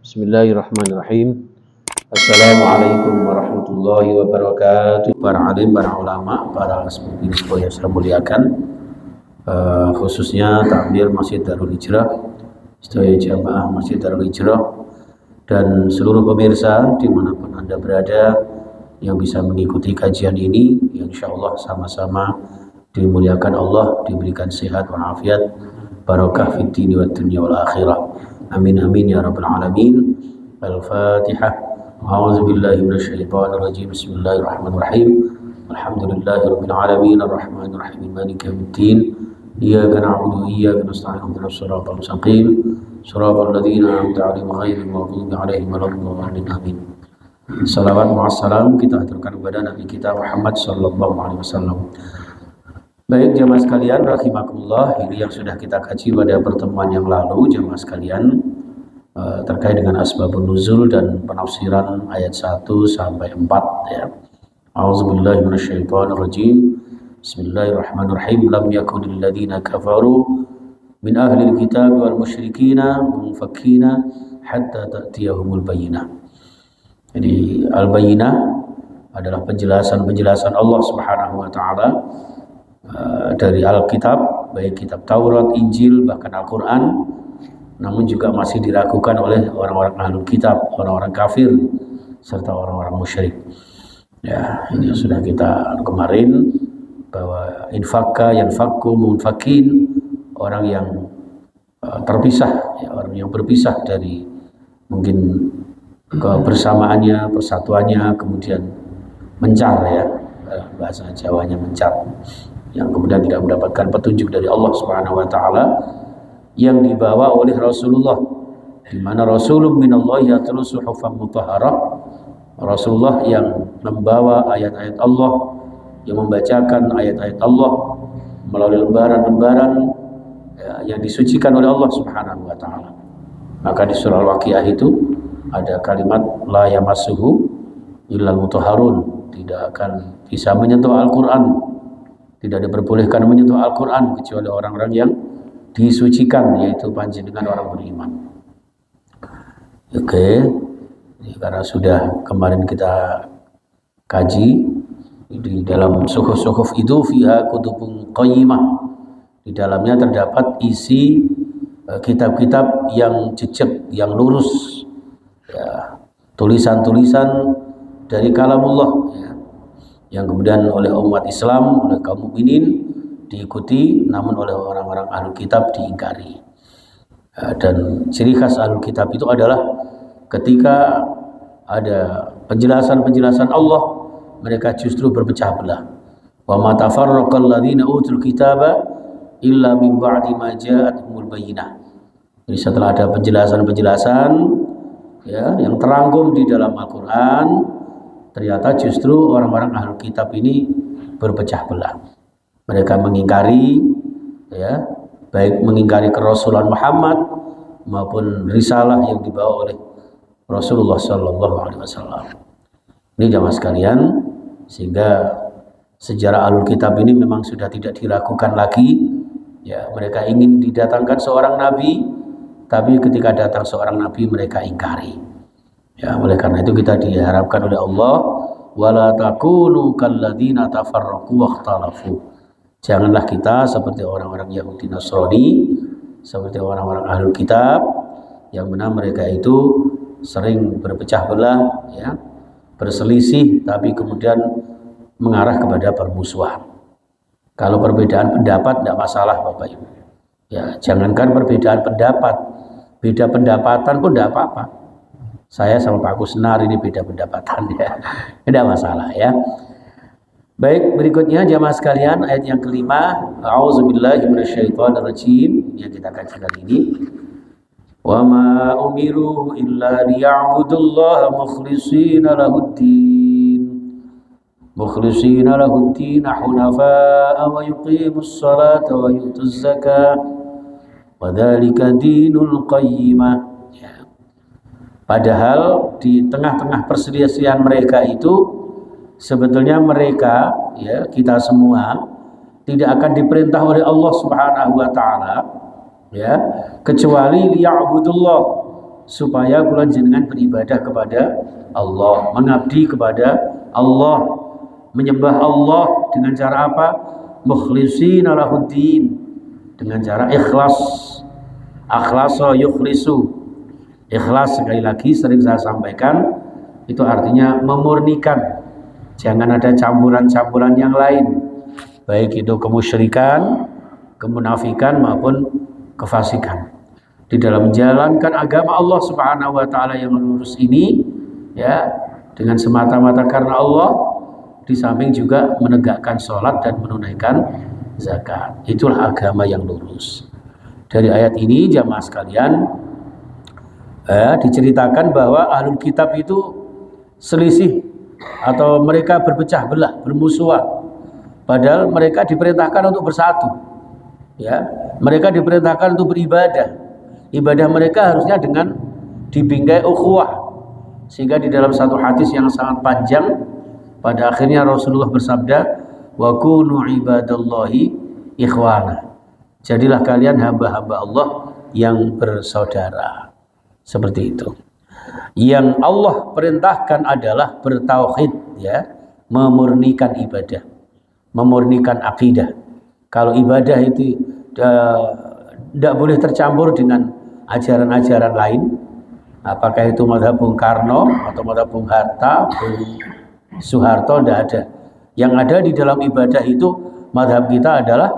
Bismillahirrahmanirrahim. Assalamualaikum warahmatullahi wabarakatuh. Para alim, para ulama, para sepupu yang saya muliakan, khususnya takmir Masjid Darul Hijrah, sedaya jamaah Masjid Darul Hijrah, dan seluruh pemirsa dimanapun Anda berada yang bisa mengikuti kajian ini, yang insya Allah sama-sama dimuliakan Allah, diberikan sehat walafiat, barakah fid dini wad dunya wal akhirah. Amin amin ya rabbal alamin. Al-Fatihah. A'udzu billahi minasyaitonir rajim. Bismillahirrahmanirrahim. Alhamdulillahirabbil alamin arrahmanir rahim maliki yaumiddin. Iyyaka na'budu wa iyyaka nasta'in ihdinas siratal mustaqim. Shiratal ladzina an'amta 'alaihim ghairil maghdubi 'alaihim waladdallin. Amin. Salawat wa salam kita aturkan kepada Nabi kita Muhammad sallallahu alaihi wasallam. Baik jamaah sekalian rahimakumullah, ini yang sudah kita kaji pada pertemuan yang lalu jamaah sekalian, terkait dengan asbabun nuzul dan penafsiran ayat 1 sampai 4 ya. A'udzubillahi minasyaitonir rajim. Bismillahirrahmanirrahim. Lam yakunil ladzina kafaru min ahlil kitab wal musyrikina munfakkina hatta ta'tiyahumul bayyinah. Jadi al-bayyinah adalah penjelasan Allah Subhanahu wa taala dari Alkitab, baik kitab Taurat, Injil, bahkan Al-Quran, namun juga masih diragukan oleh orang-orang ahlul kitab, orang-orang kafir, serta orang-orang musyrik. Ya, ini sudah kita kemarin bahwa infakka, yanfakku, munfakin, orang yang terpisah, ya, orang yang berpisah dari mungkin kebersamaannya, persatuannya, kemudian mencar ya, bahasa Jawanya mencar, yang kemudian tidak mendapatkan petunjuk dari Allah Subhanahu wa taala yang dibawa oleh Rasulullah, di mana Rasulun minallahi yatlu suhufan mutahharah, Rasulullah yang membawa ayat-ayat Allah, yang membacakan ayat-ayat Allah melalui lembaran-lembaran yang disucikan oleh Allah Subhanahu wa taala. Maka di surah Al-Waqiah itu ada kalimat la yamassuhu illal mutahharun, tidak akan bisa menyentuh Al-Qur'an, tidak diperbolehkan menyentuh Al-Quran kecuali orang-orang yang disucikan, yaitu panjenengan orang beriman. Oke, karena sudah kemarin kita kaji di dalam suhuf itu fiha kutubun qayyimah, di dalamnya terdapat isi kitab-kitab yang jejak, yang lurus, ya, tulisan-tulisan dari kalamullah, ya, yang kemudian oleh umat Islam, oleh kaum mukminin diikuti, namun oleh orang-orang ahlul kitab diingkari. Dan ciri khas ahlul kitab itu adalah ketika ada penjelasan-penjelasan Allah, mereka justru berpecah belah. Wa ma tafarraqal ladzina utul kitaba illa min ba'di ma ja'atuhumul bayyinah. Jadi setelah ada penjelasan-penjelasan ya yang terangkum di dalam Al-Qur'an, ternyata justru orang-orang ahlul kitab ini berpecah belah. Mereka mengingkari, ya, baik mengingkari kerasulan Muhammad maupun risalah yang dibawa oleh Rasulullah Sallallahu Alaihi Wasallam. Ini jamaah sekalian, sehingga sejarah ahlul kitab ini memang sudah tidak diragukan lagi. Ya, mereka ingin didatangkan seorang nabi, tapi ketika datang seorang nabi mereka ingkari. Ya, oleh karena itu kita diharapkan oleh Allah, wala takunu kalladzina tafarraqu wakhtalafu. Janganlah kita seperti orang-orang Yahudi Nasrani, seperti orang-orang ahlul kitab, yang mana mereka itu sering berpecah belah, ya, berselisih, tapi kemudian mengarah kepada permusuhan. Kalau perbedaan pendapat tidak masalah Bapak Ibu. Ya, jangankan perbedaan pendapat, beda pendapatan pun tidak apa-apa. Saya sama Pak Kusnar ini beda pendapatan ya, tidak masalah ya. Baik, berikutnya jamaah sekalian ayat yang kelima. A'udzubillahi minasyaitonir rajim, yang kita kaji kali ini. Wa ma umiru illa liya'budullaha mukhlishina lahuddin hunafa'a wa yuqimus salata wa yutuz zakata wa dzalika dinul qayyimah. Padahal di tengah-tengah perselisihan mereka itu sebetulnya mereka, ya, kita semua tidak akan diperintah oleh Allah Subhanahu wa taala, ya, kecuali liya'budullah, supaya kula jenengan beribadah kepada Allah, mengabdi kepada Allah, menyembah Allah dengan cara apa? Mukhlishina lahuddin, dengan cara ikhlas. Akhlasa yukhlisu. Ikhlas sekali lagi sering saya sampaikan itu artinya memurnikan. Jangan ada campuran-campuran yang lain. Baik itu kemusyrikan, kemunafikan maupun kefasikan. Di dalam menjalankan agama Allah Subhanahu wa taala yang lurus ini ya, dengan semata-mata karena Allah, di samping juga menegakkan sholat dan menunaikan zakat. Itulah agama yang lurus. Dari ayat ini jamaah sekalian diceritakan bahwa ahlul kitab itu selisih atau mereka berpecah belah, bermusuhan. Padahal mereka diperintahkan untuk bersatu. Ya, mereka diperintahkan untuk beribadah. Ibadah mereka harusnya dengan dibingkai ukhuwah. Sehingga di dalam satu hadis yang sangat panjang, pada akhirnya Rasulullah bersabda, wa kunu ibadallahi ikhwana. Jadilah kalian hamba-hamba Allah yang bersaudara. Seperti itu. Yang Allah perintahkan adalah bertauhid, ya, memurnikan ibadah, memurnikan akidah. Kalau ibadah itu tidak boleh tercampur dengan ajaran-ajaran lain, apakah itu mazhab Bung Karno atau mazhab Bung Hatta, Bung Soeharto, tidak ada. Yang ada di dalam ibadah itu mazhab kita adalah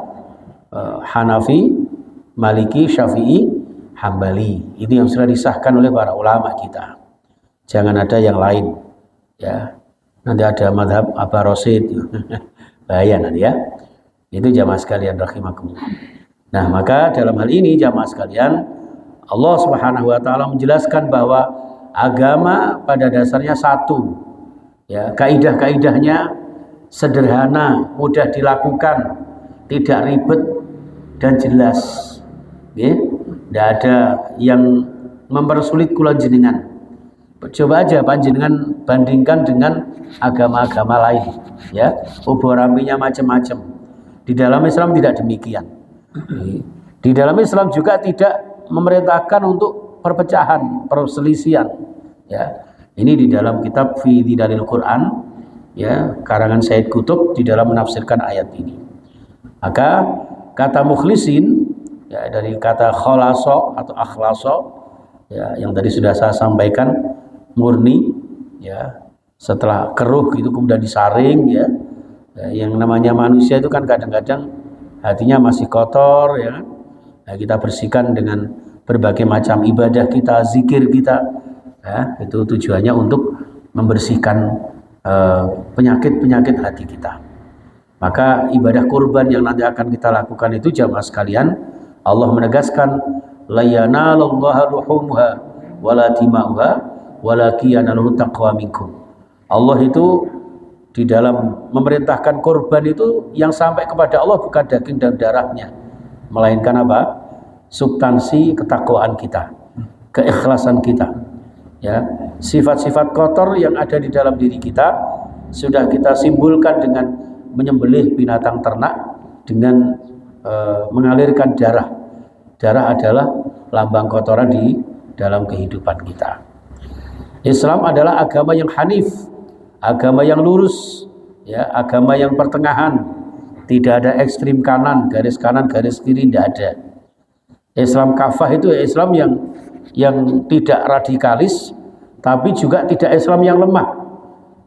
Hanafi, Maliki, Syafi'i, Hambali. Itu yang sudah disahkan oleh para ulama kita. Jangan ada yang lain, ya. Nanti ada mazhab Aba Rosid, bahaya nanti ya. Itu jamaah sekalian rahimakumullah. Nah, maka dalam hal ini jamaah sekalian, Allah Subhanahu wa taala menjelaskan bahwa agama pada dasarnya satu. Ya, kaidah-kaidahnya sederhana, mudah dilakukan, tidak ribet dan jelas. Ya, tidak ada yang mempersulit kula jenengan. Coba aja panjenengan bandingkan dengan agama-agama lain, ya. Ubur-ambinya macam-macam. Di dalam Islam tidak demikian. Di dalam Islam juga tidak memerintahkan untuk perpecahan, perselisihan, ya. Ini di dalam kitab Fi Dzilal Quran, ya, karangan Said Qutb di dalam menafsirkan ayat ini. Maka kata mukhlisin, ya, dari kata khalaso atau akhlaso, ya, yang tadi sudah saya sampaikan, murni, ya, setelah keruh itu kemudian disaring, ya. Yang namanya manusia itu kan kadang-kadang hatinya masih kotor, ya kan? Nah, kita bersihkan dengan berbagai macam ibadah kita, zikir kita, ya, itu tujuannya untuk membersihkan penyakit-penyakit hati kita. Maka ibadah kurban yang nanti akan kita lakukan itu jamaah sekalian, Allah menegaskan la yanalallaha luhumha wala tima'uha walakin yanaluhu taqwa minkum. Allah itu di dalam memerintahkan kurban itu yang sampai kepada Allah bukan daging dan darahnya, melainkan apa? Substansi ketakwaan kita, keikhlasan kita. Ya, sifat-sifat kotor yang ada di dalam diri kita sudah kita simbolkan dengan menyembelih binatang ternak, dengan mengalirkan darah. Darah adalah lambang kotoran di dalam kehidupan kita. Islam adalah agama yang hanif, agama yang lurus, ya, agama yang pertengahan, tidak ada ekstrim kanan, garis kiri, tidak ada. Islam kafah itu Islam yang tidak radikalis, tapi juga tidak Islam yang lemah,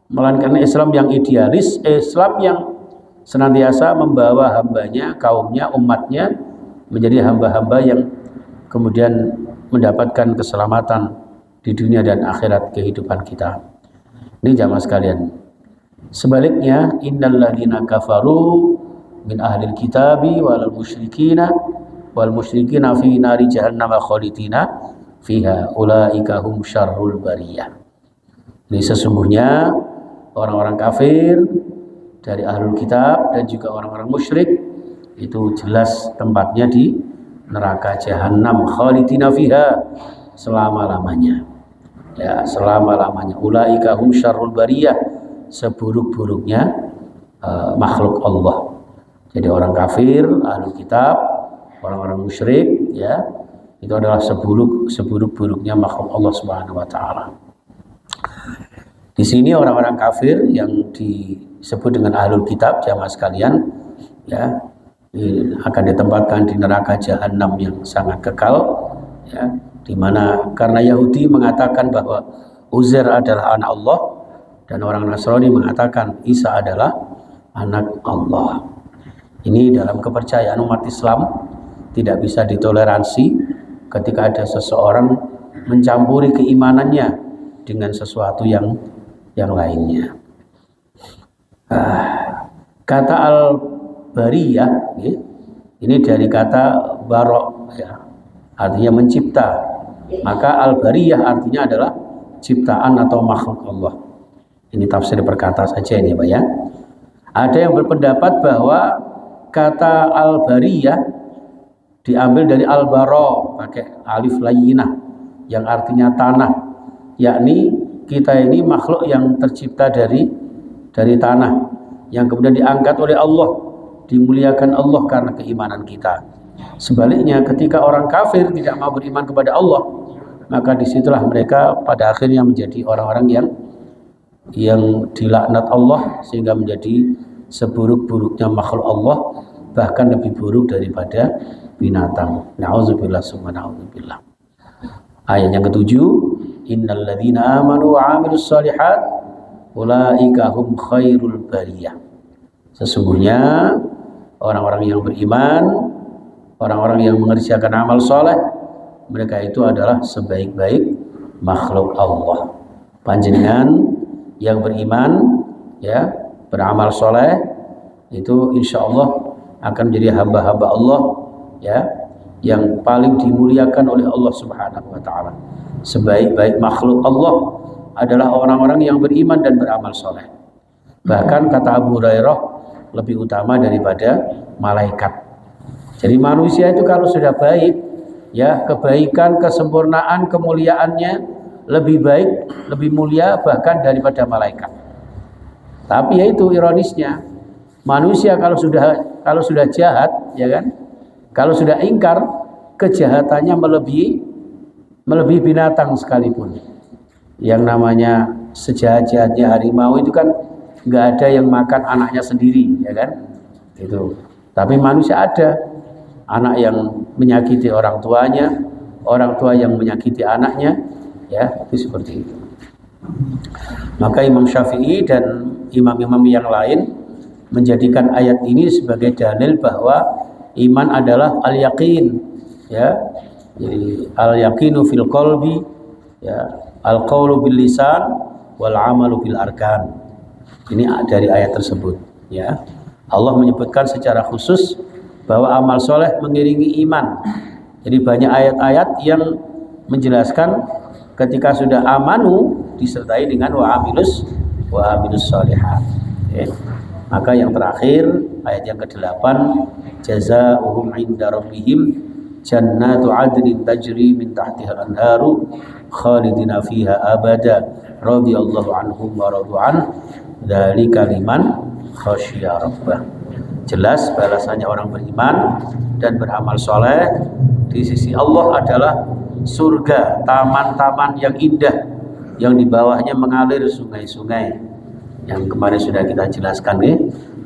melainkan Islam yang idealis, Islam yang senantiasa membawa hambanya, kaumnya, umatnya menjadi hamba-hamba yang kemudian mendapatkan keselamatan di dunia dan akhirat kehidupan kita. Ini jamaah sekalian. Sebaliknya, innal ladzina kafaru min ahlil kitabi wal musyrikina fi nari jahannam khalidina fiha ulaika hum syarrul bariyah. Ini sesungguhnya orang-orang kafir dari ahlul kitab dan juga orang-orang musyrik itu jelas tempatnya di neraka jahanam khalidina fiha, selama-lamanya. Ya, selama-lamanya. Ulaika hum syarrul bariyah, seburuk-buruknya makhluk Allah. Jadi orang kafir, ahlul kitab, orang-orang musyrik, ya, Itu adalah seburuk-buruknya makhluk Allah Subhanahu wa taala. Di sini orang-orang kafir yang disebut dengan ahlul kitab, jamaah sekalian, ya, akan ditempatkan di neraka jahanam yang sangat kekal, ya, di mana karena Yahudi mengatakan bahwa Uzair adalah anak Allah dan orang Nasrani mengatakan Isa adalah anak Allah. Ini dalam kepercayaan umat Islam tidak bisa ditoleransi ketika ada seseorang mencampuri keimanannya dengan sesuatu yang lainnya. Kata al-bariyah, ya, ini dari kata barok, ya, artinya mencipta. Maka al-bariyah artinya adalah ciptaan atau makhluk Allah. Ini tafsir perkata saja ini, Pak, ya. Ada yang berpendapat bahwa kata al-bariyah diambil dari al-baro, pakai alif layyinah yang artinya tanah, yakni kita ini makhluk yang tercipta dari tanah, yang kemudian diangkat oleh Allah, dimuliakan Allah karena keimanan kita. Sebaliknya ketika orang kafir tidak mau beriman kepada Allah, maka disitulah mereka pada akhirnya menjadi orang-orang yang dilaknat Allah, sehingga menjadi seburuk-buruknya makhluk Allah, bahkan lebih buruk daripada binatang. Na'udzubillah summa na'udzubillah. Ayat yang ketujuh, innal ladzina amanu wa 'amilus shalihat ulaika hum khairul bariyah. Sesungguhnya orang-orang yang beriman, orang-orang yang mengerjakan amal soleh, mereka itu adalah sebaik-baik makhluk Allah. Panjenengan yang beriman, ya, beramal soleh, itu insya Allah akan menjadi hamba-hamba Allah, ya, yang paling dimuliakan oleh Allah Subhanahu wa taala. Sebaik-baik makhluk Allah adalah orang-orang yang beriman dan beramal soleh. Bahkan kata Abu Hurairah, lebih utama daripada malaikat. Jadi manusia itu kalau sudah baik, ya, kebaikan, kesempurnaan, kemuliaannya lebih baik, lebih mulia bahkan daripada malaikat. Tapi ya itu ironisnya, manusia kalau sudah jahat, ya kan, kalau sudah ingkar, kejahatannya melebihi binatang sekalipun. Yang namanya sejahat-jahatnya harimau itu kan nggak ada yang makan anaknya sendiri, ya kan, itu. Tapi manusia ada anak yang menyakiti orang tuanya, orang tua yang menyakiti anaknya, ya, itu seperti itu. Maka Imam Syafi'i dan imam-imam yang lain menjadikan ayat ini sebagai dalil bahwa iman adalah al-yaqin, ya. Jadi al-yaqinu fil qalbi, ya, al-qaulu bil lisan wal amalu bil arkan. Ini dari ayat tersebut, ya. Allah menyebutkan secara khusus bahwa amal soleh mengiringi iman. Jadi banyak ayat-ayat yang menjelaskan ketika sudah amanu disertai dengan wa amilus shalihat. Ya. Maka yang terakhir ayat yang ke-8, jazaohum 'inda rabbihim jannatu 'adnin tajri min tahtiha al-anharu khalidina fiha abada radhiyallahu anhum wa radu an dzalika liman khasyiya rabbah. Jelas balasannya orang beriman dan beramal soleh di sisi Allah adalah surga, taman-taman yang indah yang di bawahnya mengalir sungai-sungai yang kemarin sudah kita jelaskan, nih,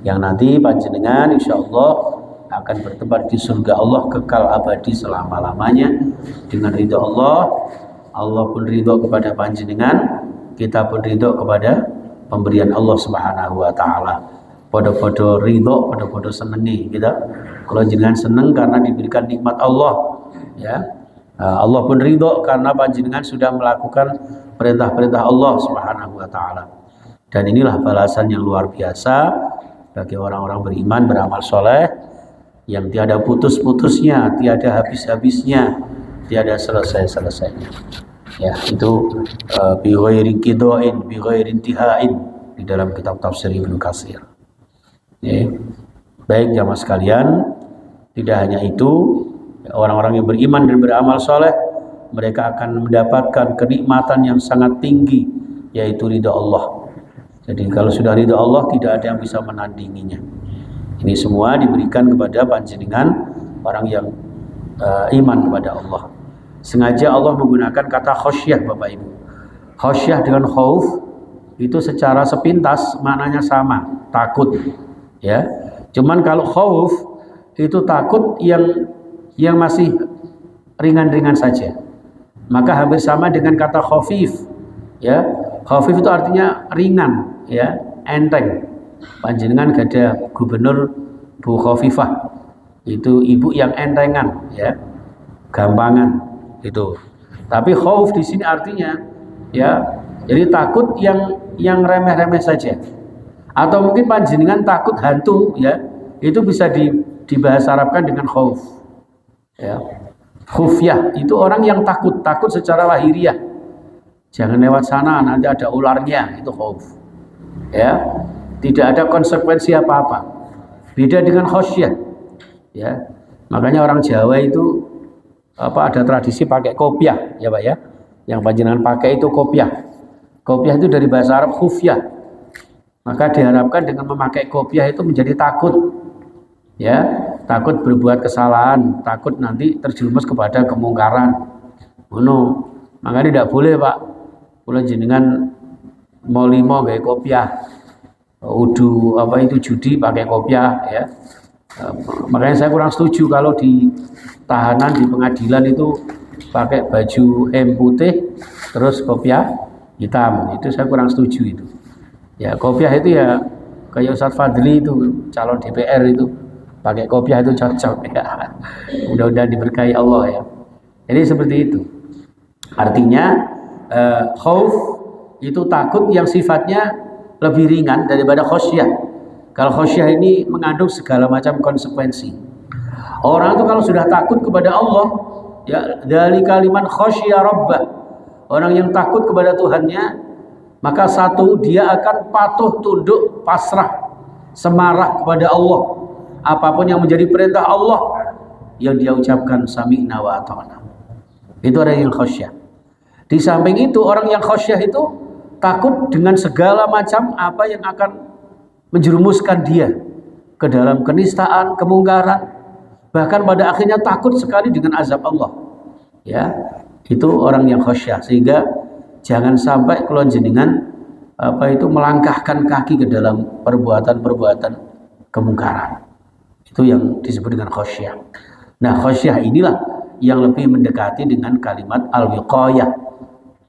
yang nanti panjenengan insya Allah akan bertempat di surga Allah kekal abadi selama-lamanya dengan ridho Allah. Allah pun ridho kepada panjenengan, kita pun ridho kepada pemberian Allah Subhanahu wa taala. Podo-podo ridho, podo-podo senengi kita. Kalau jenengan seneng karena diberikan nikmat Allah, ya, Allah pun ridho karena panjenengan sudah melakukan perintah-perintah Allah Subhanahu wa taala. Dan inilah balasan yang luar biasa bagi orang-orang beriman, beramal soleh, yang tiada putus-putusnya, tiada habis-habisnya, tiada selesai-selesainya. Ya, itu bi ghairi qidain, bi ghairi intihain di dalam kitab tafsir Ibnu Katsir. Ya. Baik jamaah sekalian, tidak hanya itu, orang-orang yang beriman dan beramal soleh, mereka akan mendapatkan kenikmatan yang sangat tinggi, yaitu ridha Allah. Jadi kalau sudah ridha Allah, tidak ada yang bisa menandinginya. Ini semua diberikan kepada panjenengan orang yang iman kepada Allah. Sengaja Allah menggunakan kata khosyah Bapak Ibu. Khosyah dengan khauf itu secara sepintas maknanya sama, takut. Ya. Cuman kalau khauf itu takut yang masih ringan-ringan saja. Maka hampir sama dengan kata khafif. Ya. Khafif itu artinya ringan, ya, enteng. Panjenengan gada gubernur Bu Khafifah. Itu ibu yang entengan, ya. Gampangan itu. Tapi khauf di sini artinya, ya, jadi takut yang remeh-remeh saja. Atau mungkin panjenengan takut hantu, ya. Itu bisa dibahasa Arabkan dengan khauf. Ya. Khufyah itu orang yang takut secara lahiriah. Jangan lewat sana, nanti ada ularnya, itu khauf. Ya. Tidak ada konsekuensi apa-apa. Beda dengan khosyah. Ya. Makanya orang Jawa itu ada tradisi pakai kopiah, ya Pak ya. Yang panjenengan pakai itu kopiah. Kopiah itu dari bahasa Arab khufyah. Maka diharapkan dengan memakai kopiah itu menjadi takut. Ya, takut berbuat kesalahan, takut nanti terjerumus kepada kemungkaran. Makanya tidak boleh Pak. Kula jenengan mau limo pakai kopiah. Udu judi pakai kopiah, ya. Makanya saya kurang setuju kalau di tahanan di pengadilan itu pakai baju hem putih terus kopiah hitam. Itu saya kurang setuju itu. Ya, kopiah itu ya kayak Ustadz Fadli itu calon DPR itu pakai kopiah itu cocok, ya. Mudah-mudahan diberkahi Allah, ya. Jadi seperti itu. Artinya khauf itu takut yang sifatnya lebih ringan daripada khosyah. Kalau khosyah ini mengandung segala macam konsekuensi. Orang itu kalau sudah takut kepada Allah, ya, dari kalimat khosyah rabbah, orang yang takut kepada Tuhannya, maka satu, dia akan patuh tunduk pasrah semarah kepada Allah. Apapun yang menjadi perintah Allah yang dia ucapkan sami'na wa ata'na. Itu orang yang khosyah. Di samping itu orang yang khosyah itu takut dengan segala macam apa yang akan menjerumuskan dia ke dalam kenistaan, kemungkaran, bahkan pada akhirnya takut sekali dengan azab Allah. Ya, itu orang yang khosyah. Sehingga jangan sampai kula jenengan melangkahkan kaki ke dalam perbuatan-perbuatan kemungkaran. Itu yang disebut dengan khosyah. Nah, khosyah inilah yang lebih mendekati dengan kalimat al-wiqayah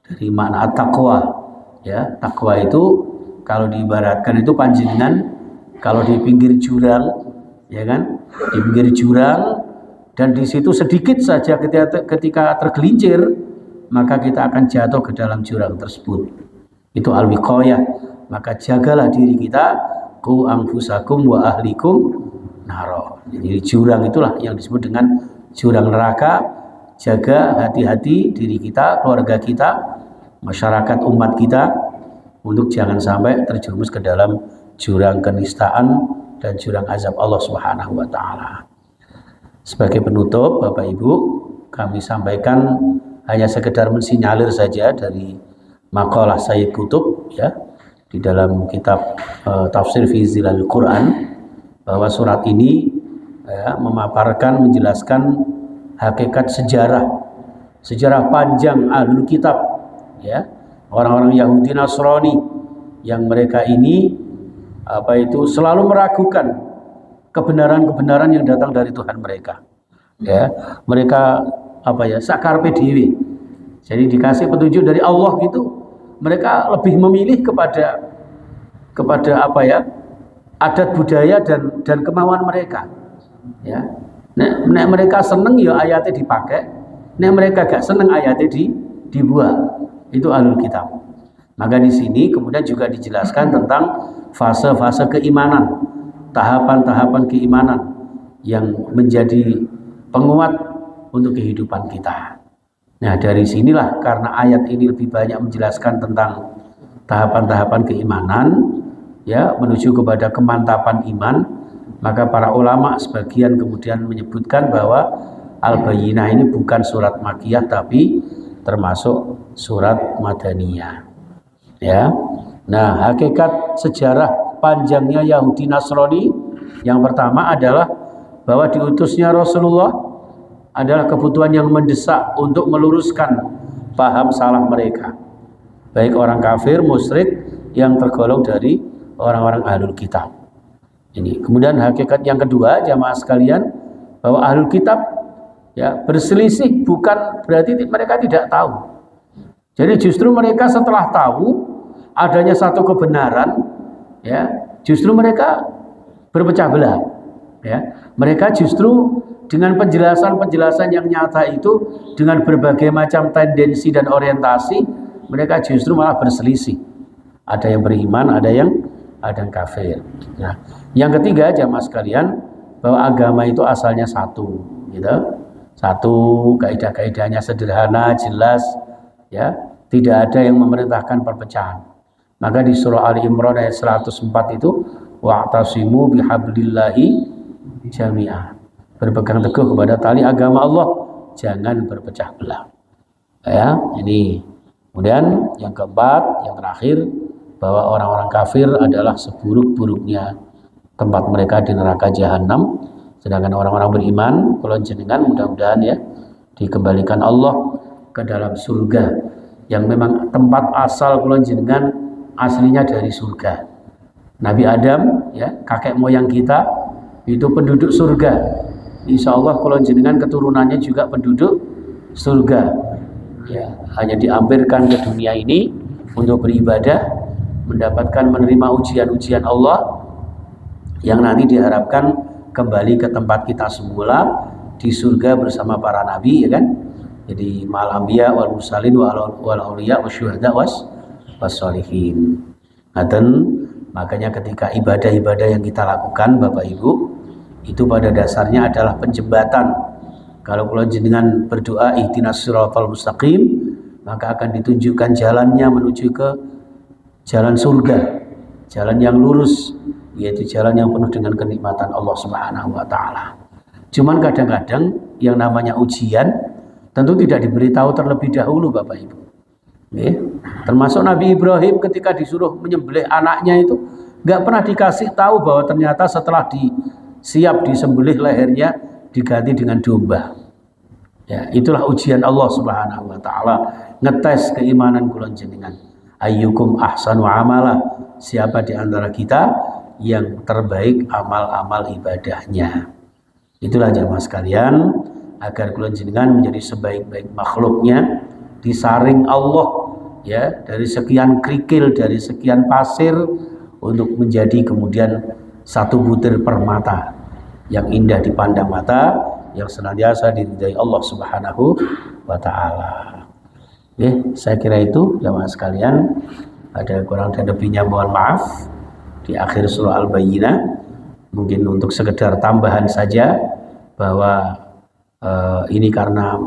dari makna taqwa. Ya, takwa itu kalau diibaratkan itu panjenengan kalau di pinggir jurang, ya kan, di pinggir jurang dan di situ sedikit saja ketika tergelincir maka kita akan jatuh ke dalam jurang tersebut. Itu al-wiqayah. Maka jagalah diri kita, qu anfusakum wa ahlikum naro. Jadi jurang itulah yang disebut dengan jurang neraka. Jaga hati-hati diri kita, keluarga kita, masyarakat umat kita untuk jangan sampai terjerumus ke dalam jurang kenistaan dan jurang azab Allah Subhanahu wa taala. Sebagai penutup, Bapak Ibu, kami sampaikan hanya sekedar mensinyalir saja dari makalah Sayyid Qutb, ya, di dalam kitab Tafsir fi Zilal Quran, bahwa surat ini, ya, memaparkan, menjelaskan hakikat sejarah panjang Ahlul Kitab, ya, orang-orang Yahudi Nasrani yang mereka ini selalu meragukan kebenaran-kebenaran yang datang dari Tuhan mereka. Ya, mereka sakarpe dewe. Jadi dikasih petunjuk dari Allah gitu, mereka lebih memilih kepada adat budaya dan kemauan mereka. Ya. Nek mereka seneng ya ayatnya dipakai, nek mereka gak seneng ayatnya dibuat. Itu Ahlul Kitab. Maka di sini kemudian juga dijelaskan tentang fase-fase keimanan, tahapan-tahapan keimanan yang menjadi penguat untuk kehidupan kita. Nah, dari sinilah karena ayat ini lebih banyak menjelaskan tentang tahapan-tahapan keimanan, ya, menuju kepada kemantapan iman, maka para ulama sebagian kemudian menyebutkan bahwa Al-Bayyinah ini bukan surat Makkiyah tapi termasuk surat Madaniyah. Ya. Nah, hakikat sejarah panjangnya Yahudi Nasrani yang pertama adalah bahwa diutusnya Rasulullah adalah kebutuhan yang mendesak untuk meluruskan paham salah mereka, baik orang kafir, musyrik yang tergolong dari orang-orang ahlul kitab. Ini. Kemudian hakikat yang kedua, jamaah sekalian, bahwa ahlul kitab ya berselisih bukan berarti mereka tidak tahu. Jadi justru mereka setelah tahu adanya satu kebenaran, ya, justru mereka berpecah belah. Ya, mereka justru dengan penjelasan-penjelasan yang nyata itu, dengan berbagai macam tendensi dan orientasi, mereka justru malah berselisih. Ada yang beriman, ada yang kafir. Nah, yang ketiga jamaah sekalian, bahwa agama itu asalnya satu, gitu. Satu, kaidah-kaidahnya sederhana, jelas, ya, tidak ada yang memerintahkan perpecahan. Maka di surah Ali Imran ayat 104 itu, wa'tasimu bihablillahi jami'ah. Berpegang teguh kepada tali agama Allah, jangan berpecah belah. Ya, ini. Kemudian yang keempat, yang terakhir, bahwa orang-orang kafir adalah seburuk-buruknya tempat mereka di neraka jahanam, sedangkan orang-orang beriman, kalau jenengan mudah-mudahan ya dikembalikan Allah ke dalam surga yang memang tempat asal kalau jenengan aslinya dari surga. Nabi Adam ya, kakek moyang kita itu penduduk surga. Insya Allah kalau jenengan keturunannya juga penduduk surga. Ya, hanya diambilkan ke dunia ini untuk beribadah, mendapatkan menerima ujian-ujian Allah yang nanti diharapkan kembali ke tempat kita semula di surga bersama para nabi, ya kan? Jadi ma'al anbiya wal mursalin wal auliya wasyuhada wassalihin. Dan makanya ketika ibadah-ibadah yang kita lakukan Bapak Ibu itu pada dasarnya adalah penjembatan. Kalau jenengan berdoa ihdinas siratal mustaqim, maka akan ditunjukkan jalannya menuju ke jalan surga, jalan yang lurus, yaitu jalan yang penuh dengan kenikmatan Allah Subhanahu wa taala. Cuman kadang-kadang yang namanya ujian tentu tidak diberitahu terlebih dahulu Bapak Ibu. Termasuk Nabi Ibrahim ketika disuruh menyembelih anaknya itu nggak pernah dikasih tahu bahwa ternyata setelah siap disembelih lehernya diganti dengan domba. Ya, itulah ujian Allah Subhanahu wa taala, ngetes keimanan kula jenengan. Ayyukum ahsanu amala, siapa di antara kita yang terbaik amal-amal ibadahnya. Itulah jamaah sekalian, agar kula jenengan menjadi sebaik-baik makhluknya, disaring Allah ya dari sekian kerikil, dari sekian pasir, untuk menjadi kemudian satu butir permata yang indah dipandang mata, yang senantiasa diridai Allah Subhanahu wa taala. Saya kira itu jamaah sekalian, ada kurang dan lebihnya mohon maaf. Di akhir surah Al-Bayyinah mungkin untuk sekedar tambahan saja bahwa ini karena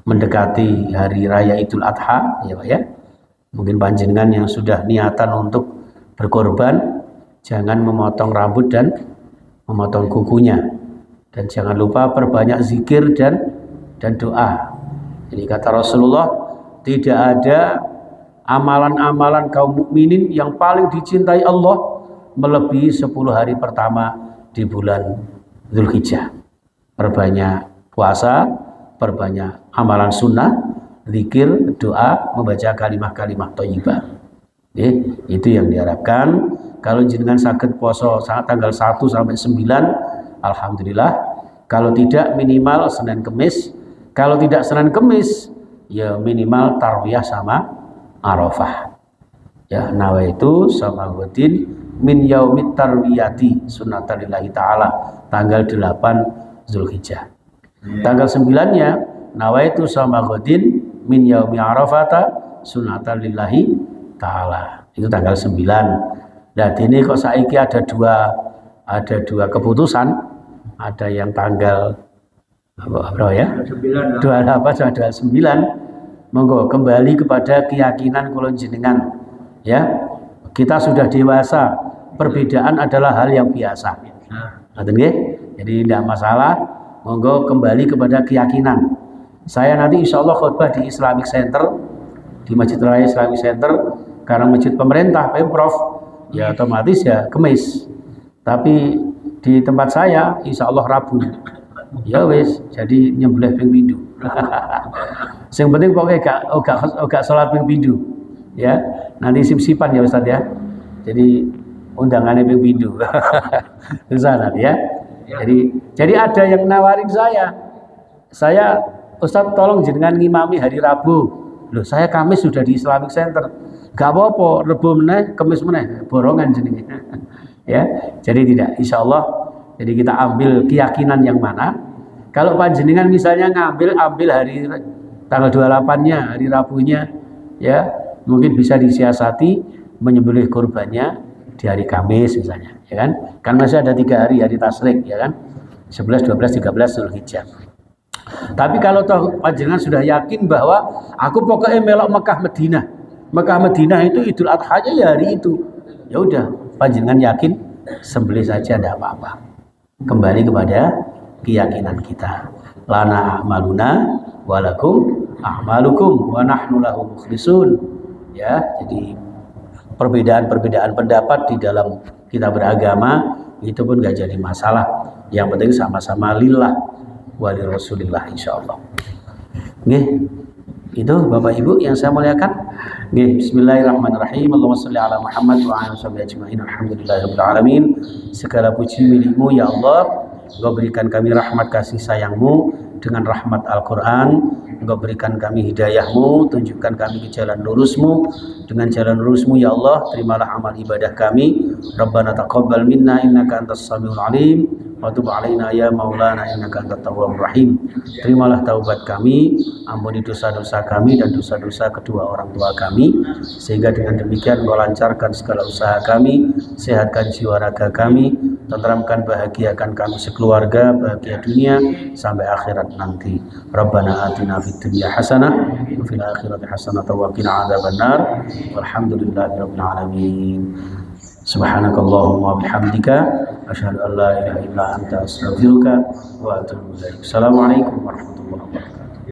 mendekati hari raya Idul Adha ya Pak ya. Mungkin panjenengan yang sudah niatan untuk berkorban, jangan memotong rambut dan memotong kukunya, dan jangan lupa perbanyak zikir dan doa. Jadi kata Rasulullah, tidak ada amalan-amalan kaum mukminin yang paling dicintai Allah melebihi 10 hari pertama di bulan Dzulhijjah. Perbanyak puasa, perbanyak amalan sunnah, zikir, doa, membaca kalimah-kalimah thayyibah. Itu yang diharapkan. Kalau jenengan sakit puasa tanggal 1 sampai 9, alhamdulillah. Kalau tidak minimal Senin Kemis. Kalau tidak Senin Kemis, ya minimal tarwiyah sama Arafah. Ya, nawaitu sama godin min yaumit tarwiyati sunnatalillahi ta'ala, tanggal 8 Zulhijjah. Tanggal 9-nya nawaitu sama godin min yaumi Arafata sunnatalillahi ta'ala. Itu tanggal 9. Nah, ini kok saiki ada dua keputusan, ada yang tanggal berapa ya? 28 sama 29. Monggo kembali kepada keyakinan kula jenengan. Ya. Kita sudah dewasa, perbedaan adalah hal yang biasa. Ngoten nggih? Jadi tidak masalah, monggo kembali kepada keyakinan. Saya nanti insya Allah khutbah di Islamic Center, di Masjid Raya Islamic Center, karena masjid pemerintah, Pemprov, ya otomatis ya Kemis. Tapi di tempat saya insya Allah Rabu. Ya wis, jadi nyembelih ping pindho. Yang penting pokoknya gak salat ping pindho. Ya, nanti sip-sipan ya Ustaz ya. Jadi undangannya ping pindho. Susah nanti ya. Jadi ada yang nawarin saya Ustaz tolong jenengan ngimami hari Rabu. Loh, saya Kamis sudah di Islamic Center. Gak apa-apa, Rebo meneh, Kamis meneh, borongan jenenge. Ya, jadi tidak, insya Allah. Jadi kita ambil keyakinan yang mana. Kalau panjenengan misalnya ambil hari tanggal 28-nya, hari Rabunya, ya mungkin bisa disiasati menyembelih kurbannya di hari Kamis misalnya, ya kan? Kan masih ada 3 hari tasyrik, ya kan? 11, 12, 13 Zulhijjah. Tapi kalau toh panjenengan sudah yakin bahwa aku pokoknya melok Mekah Madinah itu Idul Adha-nya ya hari itu. Ya udah, panjenengan yakin sembelih saja tidak apa-apa. Kembali kepada keyakinan kita. Lana a'maluna walakum a'malukum wa nahnu lahu mukhlisun. Ya, jadi perbedaan pendapat di dalam kita beragama itu pun gak jadi masalah. Yang penting sama-sama lillah wali Rasulillah insyaallah. Nggih. Itu Bapak Ibu yang saya muliakan. Nggih, bismillahirrahmanirrahim. Allahumma shalli ala Muhammad wa ala alihi ajmain. Alhamdulillahirabbil alamin. Segala puji milikmu ya Allah. Engkau berikan kami rahmat kasih sayangmu dengan rahmat Al-Quran. Engkau berikan kami hidayahmu, tunjukkan kami ke jalan lurusmu. Dengan jalan lurusmu ya Allah, terimalah amal ibadah kami. Rabbana taqabbal minna innaka antas samiul alim wa tub alaina ya maulana innaka antat tawwabur rahim. Terimalah taubat kami, ampuni dosa-dosa kami dan dosa-dosa kedua orang tua kami, sehingga dengan demikian Engkau lancarkan segala usaha kami, sehatkan jiwa raga kami, tenteramkan bahagiakan kami sekeluarga, bahagia dunia sampai akhirat nanti. Rabbana atina fid dunya hasanah wa fil akhirati hasanah wa qina adzabannar. Walhamdulillahirabbil alamin. Subhanakallahumma wa bihamdika asyhadu an la ilaha illa anta astaghfiruka wa atubu ilaik. Assalamualaikum warahmatullahi wabarakatuh.